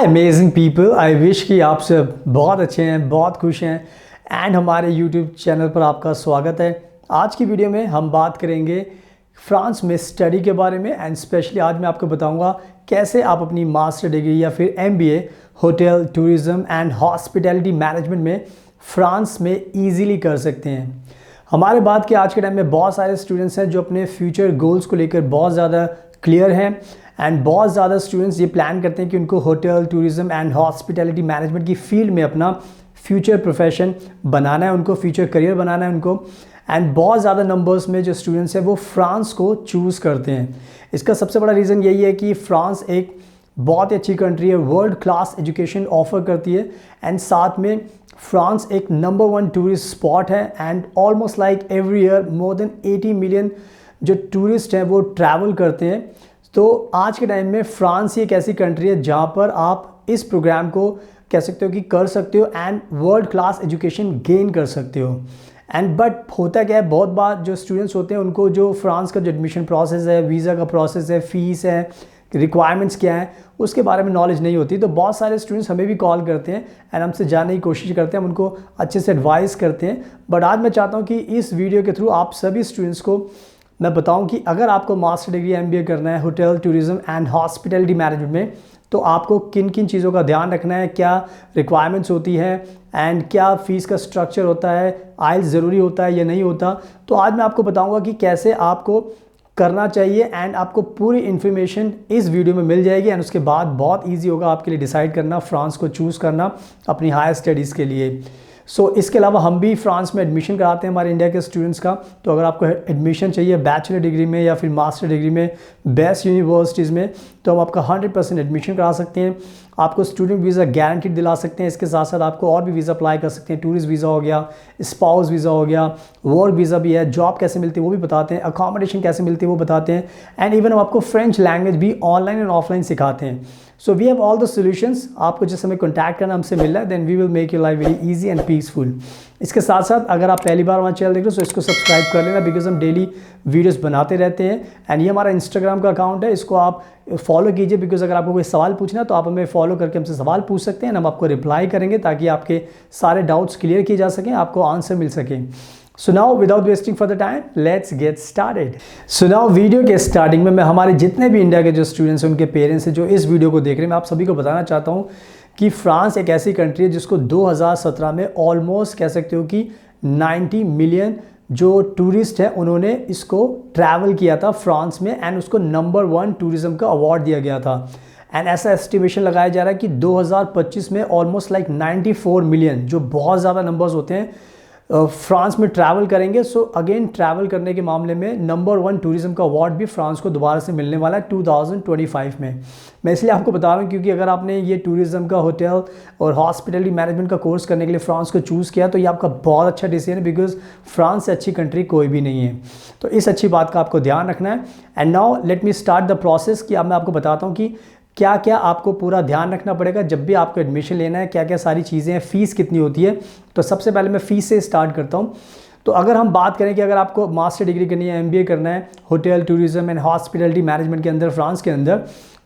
Hi amazing people, I wish कि आप सब बहुत अच्छे हैं, बहुत खुश हैं एंड हमारे यूट्यूब चैनल पर आपका स्वागत है। आज की वीडियो में हम बात करेंगे फ्रांस में स्टडी के बारे में एंड स्पेशली आज मैं आपको बताऊंगा कैसे आप अपनी मास्टर डिग्री या फिर MBA hotel tourism and hospitality management में फ्रांस में ईजीली कर सकते हैं। हमारे बात के आज के टाइम में बहुत सारे स्टूडेंट्स हैं जो अपने फ्यूचर गोल्स को लेकर बहुत ज़्यादा क्लियर हैं एंड बहुत ज़्यादा स्टूडेंट्स ये प्लान करते हैं कि उनको hotel tourism and hospitality management की फील्ड में अपना फ्यूचर प्रोफेशन बनाना है, उनको फ्यूचर करियर बनाना है उनको। एंड बहुत ज़्यादा नंबर्स में जो स्टूडेंट्स हैं वो फ्रांस को चूज़ करते हैं। इसका सबसे बड़ा रीज़न यही है कि फ्रांस एक बहुत ही अच्छी कंट्री है, वर्ल्ड क्लास एजुकेशन ऑफर करती है एंड साथ में फ्रांस एक नंबर 1 टूरिस्ट स्पॉट है and almost like every year more than 80 million जो टूरिस्ट हैं वो ट्रैवल करते हैं। तो आज के टाइम में फ्रांस ही एक ऐसी कंट्री है जहाँ पर आप इस प्रोग्राम को कह सकते हो कि कर सकते हो and world class education gain कर सकते हो। एंड बट होता क्या है, बहुत बार जो स्टूडेंट्स होते हैं उनको जो फ्रांस का जो एडमिशन प्रोसेस है, वीज़ा का प्रोसेस है, फ़ीस है, रिक्वायरमेंट्स क्या है, उसके बारे में नॉलेज नहीं होती। तो बहुत सारे स्टूडेंट्स हमें भी कॉल करते हैं एंड हमसे जानने की कोशिश करते हैं, हम उनको अच्छे से एडवाइस करते हैं। बट आज मैं चाहता हूँ कि इस वीडियो के थ्रू आप सभी स्टूडेंट्स को मैं बताऊं कि अगर आपको मास्टर डिग्री MBA करना है hotel tourism and hospitality management में, तो आपको किन किन चीज़ों का ध्यान रखना है, क्या रिक्वायरमेंट्स होती है एंड क्या फ़ीस का स्ट्रक्चर होता है, आइल्स ज़रूरी होता है या नहीं होता। तो आज मैं आपको बताऊंगा कि कैसे आपको करना चाहिए एंड आपको पूरी इन्फॉर्मेशन इस वीडियो में मिल जाएगी एंड उसके बाद बहुत ईजी होगा आपके लिए डिसाइड करना फ्रांस को चूज़ करना अपनी हायर स्टडीज़ के लिए। इसके अलावा हम भी फ्रांस में एडमिशन कराते हैं हमारे इंडिया के स्टूडेंट्स का। तो अगर आपको एडमिशन चाहिए बैचलर डिग्री में या फिर मास्टर डिग्री में बेस्ट यूनिवर्सिटीज़ में, तो हम आपका 100% एडमिशन करा सकते हैं, आपको स्टूडेंट वीज़ा गारंटीड दिला सकते हैं। इसके साथ साथ आपको और भी वीज़ा अप्लाई कर सकते हैं, टूरिस्ट वीज़ा हो गया, स्पाउस वीज़ा हो गया, वर्क वीज़ा भी है, जॉब कैसे मिलती है वो भी बताते हैं, अकोमोडेशन कैसे मिलती है वो बताते हैं एंड इवन हम आपको फ्रेंच लैंग्वेज भी ऑनलाइन एंड ऑफलाइन सिखाते हैं। So we have all the solutions. आपको जिस समय कॉन्टैक्ट करना हमसे मिल रहा है, then we will make your life very easy and peaceful. इसके साथ साथ अगर आप पहली बार हमारा चैनल देख रहे हो तो इसको सब्सक्राइब कर लेना, बिकॉज हम डेली वीडियोस बनाते रहते हैं एंड ये हमारा इंस्टाग्राम का अकाउंट है, इसको आप फॉलो कीजिए। बिकॉज अगर आपको कोई सवाल पूछना है तो आप हमें फॉलो करके हमसे सवाल पूछ सकते हैं, हम आपको रिप्लाई करेंगे ताकि आपके सारे डाउट्स क्लियर किए जा सकें, आपको आंसर मिल सके। So now without wasting further time, let's get started. So now video के स्टार्टिंग में मैं हमारे जितने भी इंडिया के जो स्टूडेंट्स हैं उनके पेरेंट्स हैं जो इस वीडियो को देख रहे हैं, मैं आप सभी को बताना चाहता हूँ कि फ्रांस एक ऐसी कंट्री है जिसको 2017 में ऑलमोस्ट कह सकते हो कि 90 मिलियन जो टूरिस्ट हैं उन्होंने इसको ट्रैवल किया था फ्रांस में एंड उसको नंबर 1 टूरिज़्म का अवार्ड दिया गया था। एंड ऐसा एस्टिमेशन लगाया जा रहा है कि 2025 में ऑलमोस्ट लाइक 94 मिलियन, जो बहुत ज़्यादा नंबर्स होते हैं, फ्रांस में ट्रैवल करेंगे। सो अगेन ट्रैवल करने के मामले में नंबर 1 टूरिज़्म का अवार्ड भी फ्रांस को दोबारा से मिलने वाला है 2025 में। मैं इसलिए आपको बता रहा हूँ क्योंकि अगर आपने ये टूरिज़्म का होटल और हॉस्पिटैलिटी मैनेजमेंट का कोर्स करने के लिए फ्रांस को चूज़ किया तो ये आपका बहुत अच्छा डिसीजन है, बिकॉज फ्रांस से अच्छी कंट्री कोई भी नहीं है। तो इस अच्छी बात का आपको ध्यान रखना है। And now let me start the process कि अब मैं आपको बताता हूँ कि क्या क्या आपको पूरा ध्यान रखना पड़ेगा जब भी आपको एडमिशन लेना है, क्या क्या सारी चीज़ें हैं, फ़ीस कितनी होती है। तो सबसे पहले मैं फ़ीस से स्टार्ट करता हूँ। तो अगर हम बात करें कि अगर आपको मास्टर डिग्री करनी है, MBA करना है hotel tourism and hospitality management के अंदर फ्रांस के अंदर,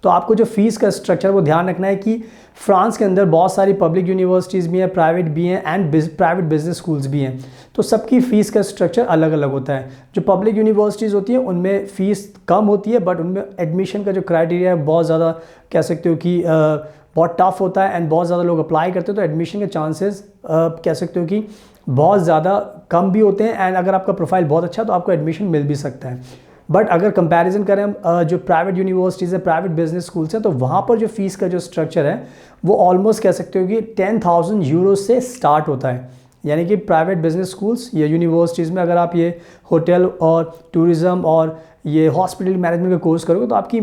तो आपको जो फ़ीस का स्ट्रक्चर वो ध्यान रखना है कि फ्रांस के अंदर बहुत सारी पब्लिक यूनिवर्सिटीज़ भी हैं, प्राइवेट भी हैं एंड प्राइवेट बिजनेस स्कूल्स भी हैं। तो सबकी फ़ीस का स्ट्रक्चर अलग अलग होता है। जो पब्लिक यूनिवर्सिटीज़ होती हैं उनमें फ़ीस कम होती है, बट उनमें एडमिशन का जो क्राइटेरिया है बहुत ज़्यादा कह सकते हो कि बहुत टफ होता है एंड बहुत ज़्यादा लोग अप्लाई करते हैं। तो एडमिशन के चांसेस कह सकते हो कि बहुत ज़्यादा कम भी होते हैं एंड अगर आपका प्रोफाइल बहुत अच्छा तो आपको एडमिशन मिल भी सकता है। बट अगर कंपैरिजन करें हम जो प्राइवेट यूनिवर्सिटीज़ है, प्राइवेट बिजनेस स्कूल्स हैं, तो वहाँ पर जो फ़ीस का जो स्ट्रक्चर है वो ऑलमोस्ट कह सकते हो कि 10,000 यूरो से स्टार्ट होता है। यानी कि प्राइवेट बिजनेस स्कूल्स या यूनिवर्सिटीज़ में अगर आप ये होटल और टूरिज़्म और ये हॉस्पिटल मैनेजमेंट का कोर्स करोगे तो आपकी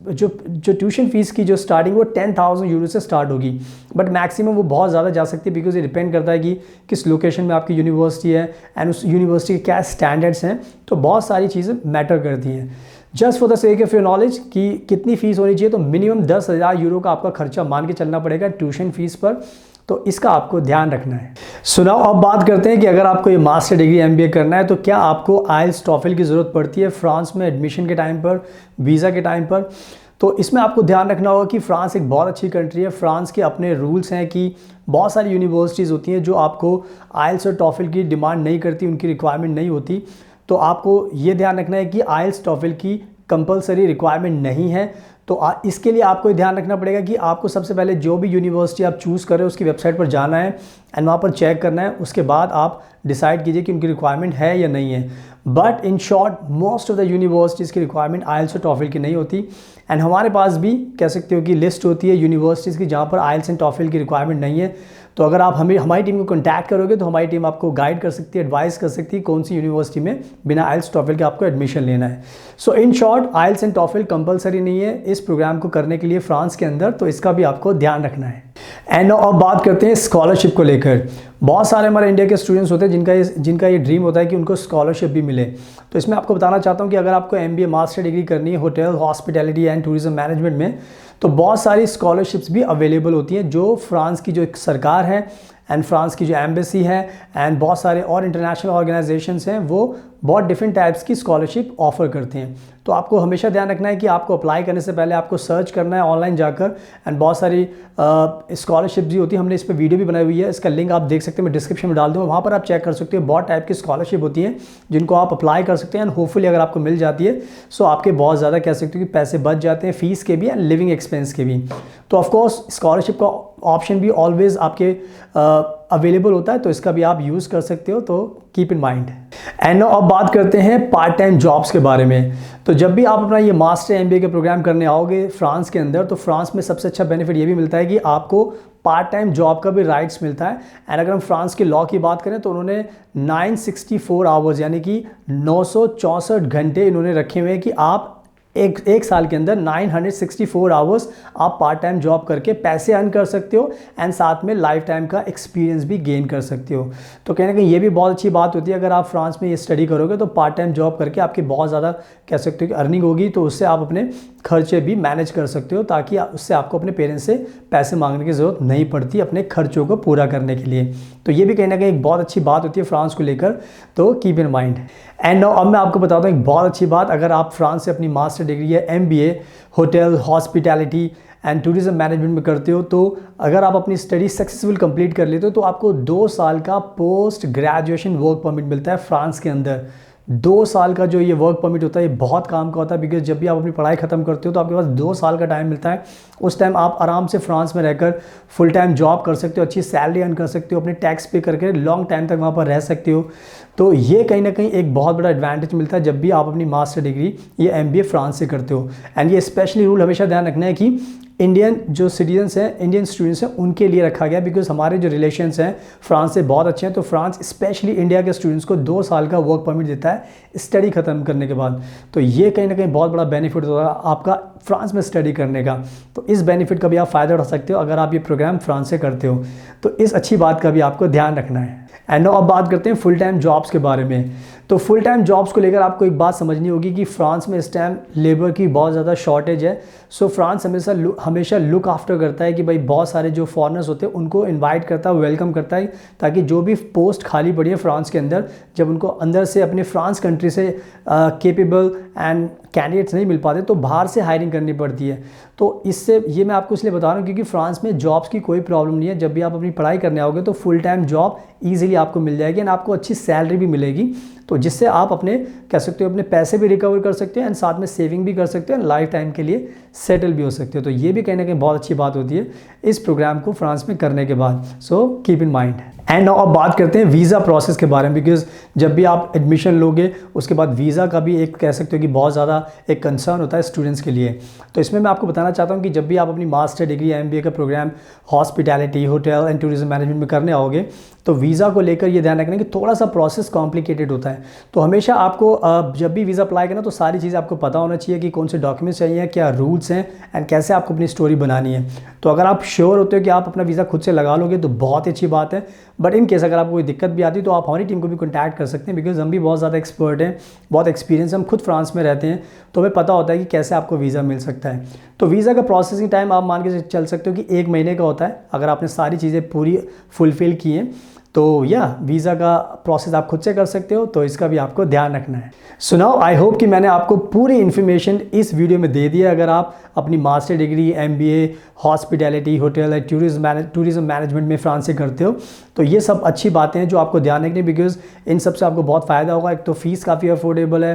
जो ट्यूशन फ़ीस की जो स्टार्टिंग वो 10,000 यूरो से स्टार्ट होगी। बट मैक्सिमम वो बहुत ज़्यादा जा सकती है, बिकॉज ये डिपेंड करता है कि किस लोकेशन में आपकी यूनिवर्सिटी है एंड उस यूनिवर्सिटी के क्या स्टैंडर्ड्स हैं। तो बहुत सारी चीज़ें मैटर करती हैं। Just for the sake of your knowledge कि कितनी फ़ीस होनी चाहिए, तो मिनिमम 10,000 यूरो का आपका खर्चा मान के चलना पड़ेगा ट्यूशन फ़ीस पर। तो इसका आपको ध्यान रखना है। सुनाओ अब बात करते हैं कि अगर आपको ये मास्टर डिग्री MBA करना है तो क्या आपको आइल्स टॉफल की ज़रूरत पड़ती है फ्रांस में एडमिशन के टाइम पर, वीज़ा के टाइम पर। तो इसमें आपको ध्यान रखना होगा कि फ़्रांस एक बहुत अच्छी कंट्री है। फ़्रांस के अपने रूल्स हैं कि बहुत सारी यूनिवर्सिटीज़ होती हैं जो आपको आइल्स और टॉफल की डिमांड नहीं करती, उनकी रिक्वायरमेंट नहीं होती। तो आपको ये ध्यान रखना है कि आइल्स टॉफल की कंपलसरी रिक्वायरमेंट नहीं है। तो इसके लिए आपको ध्यान रखना पड़ेगा कि आपको सबसे पहले जो भी यूनिवर्सिटी आप चूज़ करें उसकी वेबसाइट पर जाना है एंड वहाँ पर चेक करना है। उसके बाद आप डिसाइड कीजिए कि उनकी रिक्वायरमेंट है या नहीं है। But in short most of the universities की रिक्वायरमेंट आइल्स और टॉफल की नहीं होती। एंड हमारे पास भी कह सकते हो कि लिस्ट होती है यूनिवर्सिटीज़ की जहाँ पर आइल्स एंड टॉफल की रिक्वायरमेंट नहीं है। तो अगर आप हमारी टीम को कांटेक्ट करोगे तो हमारी टीम आपको गाइड कर सकती है, एडवाइस कर सकती है कौन सी यूनिवर्सिटी में बिना आइल्स टॉफल के आपको एडमिशन लेना है। So in short IELTS and TOEFL compulsory नहीं है इस प्रोग्राम को करने के लिए फ्रांस के अंदर, तो इसका भी आपको ध्यान रखना है। एंड अब बात करते हैं स्कॉलरशिप को लेकर। बहुत सारे हमारे इंडिया के स्टूडेंट्स होते हैं जिनका ये ड्रीम होता है कि उनको स्कॉलरशिप भी मिले। तो इसमें आपको बताना चाहता हूँ कि अगर आपको MBA मास्टर डिग्री करनी है hotel hospitality and tourism management में, तो बहुत सारी स्कॉलरशिप्स भी अवेलेबल होती हैं जो फ्रांस की जो एक सरकार है एंड फ्रांस की जो एम्बेसी है एंड बहुत सारे और इंटरनेशनल ऑर्गेनाइजेशंस हैं वो बहुत डिफरेंट टाइप्स की स्कॉलरशिप ऑफर करते हैं। तो आपको हमेशा ध्यान रखना है कि आपको अप्लाई करने से पहले आपको सर्च करना है ऑनलाइन जाकर। एंड बहुत सारी स्कॉलरशिप भी होती है, हमने इस पर वीडियो भी बनाई हुई है, इसका लिंक आप देख सकते हैं, मैं डिस्क्रिप्शन में डाल दूँगा, वहाँ पर आप चेक कर सकते हो। बहुत टाइप की स्कॉलरशिप होती हैं जिनको आप अप्लाई कर सकते हैं एंड होपफुली अगर आपको मिल जाती है सो आपके बहुत ज़्यादा कह सकते हो कि पैसे बच जाते हैं, फीस के भी एंड लिविंग एक्सपेंस के भी। तो ऑफकोर्स स्कॉलरशिप का ऑप्शन भी ऑलवेज आपके अवेलेबल होता है, तो इसका भी आप यूज़ कर सकते हो, तो कीप इन माइंड। एंड अब बात करते हैं पार्ट टाइम जॉब्स के बारे में। तो जब भी आप अपना ये मास्टर MBA के प्रोग्राम करने आओगे फ्रांस के अंदर, तो फ्रांस में सबसे अच्छा बेनिफिट ये भी मिलता है कि आपको पार्ट टाइम जॉब का भी राइट्स मिलता है। एंड अगर हम फ्रांस के लॉ की बात करें तो उन्होंने 964 आवर्स यानी कि 964 घंटे इन्होंने रखे हुए हैं कि आप एक साल के अंदर 964 आवर्स आप पार्ट टाइम जॉब करके पैसे अर्न कर सकते हो एंड साथ में लाइफ टाइम का एक्सपीरियंस भी गेन कर सकते हो। तो कहीं ना कहीं ये भी बहुत अच्छी बात होती है, अगर आप फ्रांस में ये स्टडी करोगे तो पार्ट टाइम जॉब करके आपकी बहुत ज़्यादा कह सकते हो कि अर्निंग होगी, तो उससे आप अपने खर्चे भी मैनेज कर सकते हो, ताकि उससे आपको अपने पेरेंट्स से पैसे मांगने की ज़रूरत नहीं पड़ती अपने खर्चों को पूरा करने के लिए। तो ये भी कहीं ना कहीं एक बहुत अच्छी बात होती है फ्रांस को लेकर, तो कीप इन माइंड। एंड अब मैं आपको बताता हूँ एक बहुत अच्छी बात, अगर आप फ्रांस से अपनी मास्टर डिग्री है MBA hotel hospitality and tourism management में करते हो, तो अगर आप अपनी स्टडी सक्सेसफुल कंप्लीट कर लेते हो तो आपको 2 साल का पोस्ट ग्रेजुएशन वर्क परमिट मिलता है फ्रांस के अंदर। 2 साल का जो ये वर्क परमिट होता है ये बहुत काम का होता है, बिकॉज जब भी आप अपनी पढ़ाई खत्म करते हो तो आपके पास 2 साल का टाइम मिलता है। उस टाइम आप आराम से फ्रांस में रहकर फुल टाइम जॉब कर सकते हो, अच्छी सैलरी अर्न कर सकते हो, अपने टैक्स पे करके लॉन्ग टाइम तक वहाँ पर रह सकते हो। तो ये कहीं ना कहीं एक बहुत बड़ा एडवांटेज मिलता है जब भी आप अपनी मास्टर डिग्री ये MBA फ्रांस से करते हो। एंड ये स्पेशली रूल हमेशा ध्यान रखना है कि इंडियन जो सिटीजन्स हैं, इंडियन स्टूडेंट्स हैं, उनके लिए रखा गया, बिकॉज हमारे जो रिलेशंस हैं फ्रांस से बहुत अच्छे हैं। तो फ्रांस स्पेशली इंडिया के स्टूडेंट्स को 2 साल का वर्क परमिट देता है स्टडी खत्म करने के बाद। तो ये कहीं ना कहीं बहुत बड़ा बेनिफिट होगा आपका फ्रांस में स्टडी करने का। तो इस बेनिफिट का भी आप फ़ायदा उठा सकते हो अगर आप ये प्रोग्राम फ्रांस से करते हो, तो इस अच्छी बात का भी आपको ध्यान रखना है। एंड अब बात करते हैं फुल टाइम जॉब्स के बारे में। तो फुल टाइम जॉब्स को लेकर आपको एक बात समझनी होगी कि फ्रांस में इस टाइम लेबर की बहुत ज़्यादा शॉर्टेज है। सो फ्रांस हमेशा लुक आफ्टर करता है कि भाई बहुत सारे जो फॉरेनर्स होते हैं उनको इनवाइट करता है, वेलकम करता है, ताकि जो भी पोस्ट खाली पड़ी है फ्रांस के अंदर, जब उनको अंदर से अपने फ्रांस कंट्री से केपेबल एंड कैंडिडेट्स नहीं मिल पाते तो बाहर से हायरिंग करनी पड़ती है। तो इससे ये मैं आपको इसलिए बता रहा हूँ क्योंकि फ्रांस में जॉब्स की कोई प्रॉब्लम नहीं है। जब भी आप अपनी पढ़ाई करने आओगे तो फुल टाइम जॉब ईजिली आपको मिल जाएगी एंड आपको अच्छी सैलरी भी मिलेगी, तो जिससे आप अपने कह सकते हो अपने पैसे भी रिकवर कर सकते हो एंड साथ में सेविंग भी कर सकते हो एंड लाइफ टाइम के लिए सेटल भी हो सकते हो। तो ये भी कहीं ना कहीं बहुत अच्छी बात होती है इस प्रोग्राम को फ्रांस में करने के बाद। So keep in mind. And अब बात करते हैं वीज़ा प्रोसेस के बारे में, बिकॉज जब भी आप एडमिशन लोगे उसके बाद वीज़ा का भी एक कह सकते हो कि बहुत ज़्यादा एक कंसर्न होता है स्टूडेंट्स के लिए। तो इसमें मैं आपको बताना चाहता हूँ कि जब भी आप अपनी मास्टर डिग्री MBA का programme hospitality hotel and tourism management में करने आओगे तो वीज़ा को लेकर ये ध्यान रखना कि थोड़ा सा प्रोसेस कॉम्प्लिकेटेड होता है। तो हमेशा आपको जब भी वीज़ा अप्लाई करना तो सारी चीज़ें आपको पता होना चाहिए कि कौन से डॉक्यूमेंट्स चाहिए, क्या रूल्स हैं एंड कैसे आपको अपनी स्टोरी बनानी है। तो अगर आप श्योर होते हो कि आप अपना वीज़ा खुद से लगा लोगे तो बहुत अच्छी बात है। बट इन केस अगर आपको कोई दिक्कत भी आती है तो आप हमारी टीम को भी कॉन्टैक्ट कर सकते हैं, बिकॉज हम भी बहुत ज़्यादा एक्सपर्ट हैं, बहुत एक्सपीरियंस, हम खुद फ्रांस में रहते हैं, तो हमें पता होता है कि कैसे आपको वीज़ा मिल सकता है। तो वीज़ा का प्रोसेसिंग टाइम आप मान के चल सकते हो कि 1 महीने का होता है अगर आपने सारी चीज़ें पूरी फुलफ़िल की हैं। तो या वीज़ा का प्रोसेस आप खुद से कर सकते हो, तो इसका भी आपको ध्यान रखना है। सो नाउ आई होप कि मैंने आपको पूरी इन्फॉर्मेशन इस वीडियो में दे दी है। अगर आप अपनी master degree MBA hospitality hotel tourism management में फ्रांस से करते हो, तो ये सब अच्छी बातें हैं जो आपको ध्यान रखनी, बिकॉज इन सब से आपको बहुत फ़ायदा होगा। एक तो फ़ीस काफ़ी अफोर्डेबल है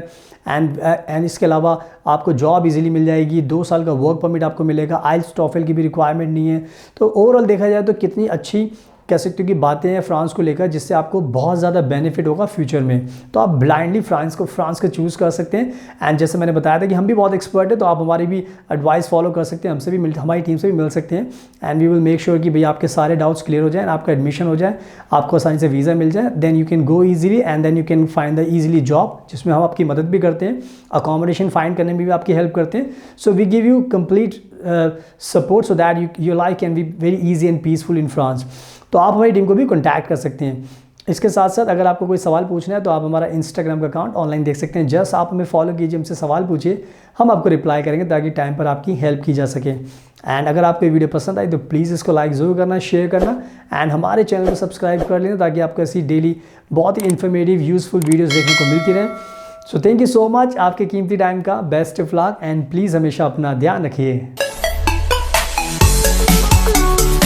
एंड इसके अलावा आपको जॉब इजीली मिल जाएगी, 2 साल का वर्क परमिट आपको मिलेगा, आइल्स टॉफल की भी रिक्वायरमेंट नहीं है। तो ओवरऑल देखा जाए तो कितनी अच्छी कह सकते हो कि बातें हैं फ्रांस को लेकर, जिससे आपको बहुत ज़्यादा बेनिफिट होगा फ्यूचर में। तो आप ब्लाइंडली फ्रांस को चूज़ कर सकते हैं। एंड जैसे मैंने बताया था कि हम भी बहुत एक्सपर्ट है, तो आप हमारी भी एडवाइस फॉलो कर सकते हैं, हमसे भी हमारी टीम से भी मिल सकते हैं। And we will make sure कि भाई आपके सारे डाउट्स क्लियर हो जाए, आपका एडमिशन हो जाए, आपको आसानी से वीज़ा मिल जाए, then you can go easily and then you can find the easily job, जिसमें हम आपकी मदद भी करते हैं, अकोमोडेशन फाइंड करने में भी आपकी हेल्प करते हैं। So we give you complete support so that your life can be very easy and peaceful in France. तो आप हमारी टीम को भी कॉन्टैक्ट कर सकते हैं। इसके साथ साथ अगर आपको कोई सवाल पूछना है तो आप हमारा इंस्टाग्राम का अकाउंट ऑनलाइन देख सकते हैं। जस्ट आप हमें फॉलो कीजिए, हमसे सवाल पूछिए, हम आपको रिप्लाई करेंगे ताकि टाइम पर आपकी हेल्प की जा सके। एंड अगर आपको ये वीडियो पसंद आई तो प्लीज़ इसको लाइक ज़रूर करना, शेयर करना एंड हमारे चैनल को सब्सक्राइब कर लेना, ताकि आपको ऐसी डेली बहुत ही इन्फॉर्मेटिव यूज़फुल वीडियोज़ देखने को मिलती रहें। So thank you so much आपके कीमती टाइम का। Best of luck and please हमेशा अपना ध्यान रखिए।